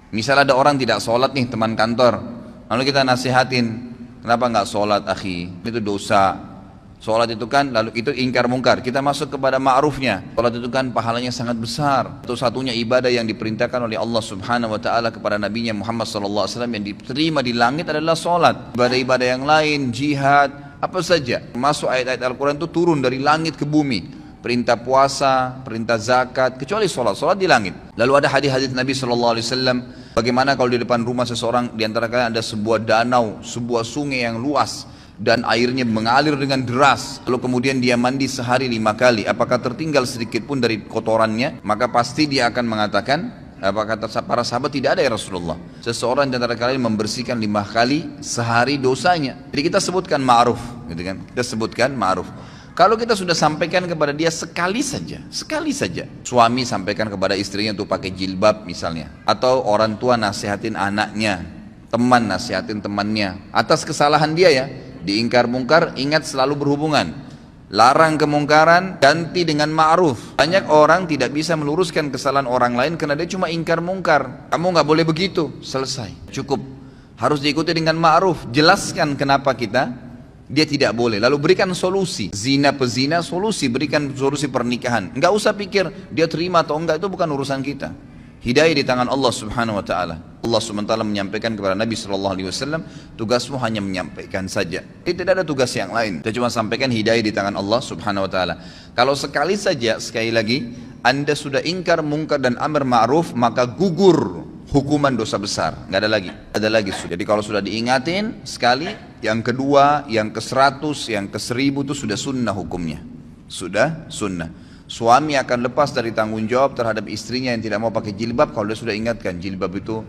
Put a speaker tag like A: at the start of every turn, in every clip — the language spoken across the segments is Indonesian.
A: Misal ada orang tidak sholat nih, teman kantor, lalu kita nasihatin, kenapa nggak sholat akhi, itu dosa. Sholat itu kan, lalu itu ingkar mungkar. Kita masuk kepada ma'rufnya. Sholat itu kan pahalanya sangat besar. Satu-satunya ibadah yang diperintahkan oleh Allah Subhanahu Wa Taala kepada Nabi Muhammad Sallallahu Alaihi Wasallam yang diterima di langit adalah sholat. Ibadah-ibadah yang lain, jihad, apa saja. Masuk ayat-ayat Al-Quran itu turun dari langit ke bumi. Perintah puasa, perintah zakat, kecuali sholat. Sholat di langit. Lalu ada hadis-hadis Nabi Sallallahu Alaihi Wasallam. Bagaimana kalau di depan rumah seseorang, di antara kalian ada sebuah danau, sebuah sungai yang luas, dan airnya mengalir dengan deras, lalu kemudian dia mandi sehari 5 kali, apakah tertinggal sedikit pun dari kotorannya? Maka pasti dia akan mengatakan, apa kata para sahabat, tidak ada ya Rasulullah, seseorang di antara kalian membersihkan 5 kali sehari dosanya. Jadi kita sebutkan ma'ruf, gitu kan? Kita sebutkan ma'ruf. Kalau kita sudah sampaikan kepada dia sekali saja, suami sampaikan kepada istrinya untuk pakai jilbab misalnya, atau orang tua nasihatin anaknya, teman nasihatin temannya atas kesalahan dia ya, diingkar mungkar, ingat selalu berhubungan. Larang kemungkaran, ganti dengan ma'ruf. Banyak orang tidak bisa meluruskan kesalahan orang lain karena dia cuma ingkar mungkar. Kamu nggak boleh begitu, selesai, cukup. Harus diikuti dengan ma'ruf. Jelaskan kenapa dia tidak boleh, lalu berikan solusi. Zina pezina, solusi, berikan solusi pernikahan. Nggak usah pikir dia terima atau enggak, itu bukan urusan kita. Hidayah di tangan Allah Subhanahu Wa Taala. Allah Subhanahu Wa Taala menyampaikan kepada Nabi Sallallahu Alaihi Wasallam, tugasmu hanya menyampaikan saja. Tidak ada tugas yang lain. Kita cuma sampaikan hidayah di tangan Allah Subhanahu Wa Taala. Kalau sekali saja, sekali lagi, Anda sudah ingkar mungkar dan amar ma'ruf, maka gugur hukuman dosa besar. Nggak ada lagi. Jadi kalau sudah diingatin sekali, yang kedua, yang ke-100, yang ke-1000 itu sudah sunnah hukumnya. Sudah sunnah. Suami akan lepas dari tanggung jawab terhadap istrinya yang tidak mau pakai jilbab kalau dia sudah ingatkan jilbab itu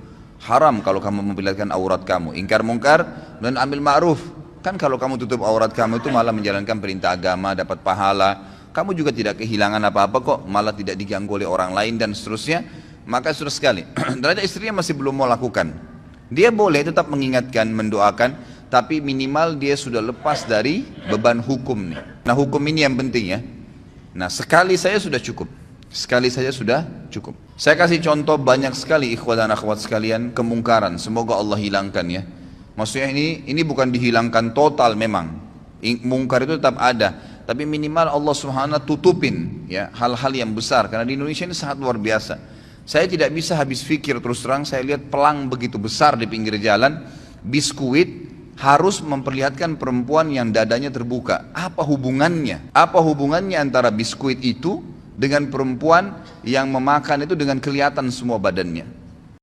A: haram kalau kamu memperlihatkan aurat kamu. Ingkar mungkar dan ambil ma'ruf. Kan kalau kamu tutup aurat kamu itu malah menjalankan perintah agama, dapat pahala. Kamu juga tidak kehilangan apa-apa kok, malah tidak diganggu oleh orang lain dan seterusnya. Maka sudah sekali. Ternyata istrinya masih belum mau lakukan. Dia boleh tetap mengingatkan, mendoakan, tapi minimal dia sudah lepas dari beban hukum nih. Nah, hukum ini yang penting ya. Nah, sekali saja sudah cukup. Saya kasih contoh banyak sekali ikhwat dan akhwat sekalian, kemungkaran. Semoga Allah hilangkan ya. Maksudnya ini bukan dihilangkan total memang. Mungkar itu tetap ada, tapi minimal Allah Subhanahu tutupin ya hal-hal yang besar. Karena di Indonesia ini sangat luar biasa. Saya tidak bisa habis fikir, terus terang saya lihat pelang begitu besar di pinggir jalan, biskuit harus memperlihatkan perempuan yang dadanya terbuka. Apa hubungannya? Apa hubungannya antara biskuit itu dengan perempuan yang memakan itu dengan kelihatan semua badannya?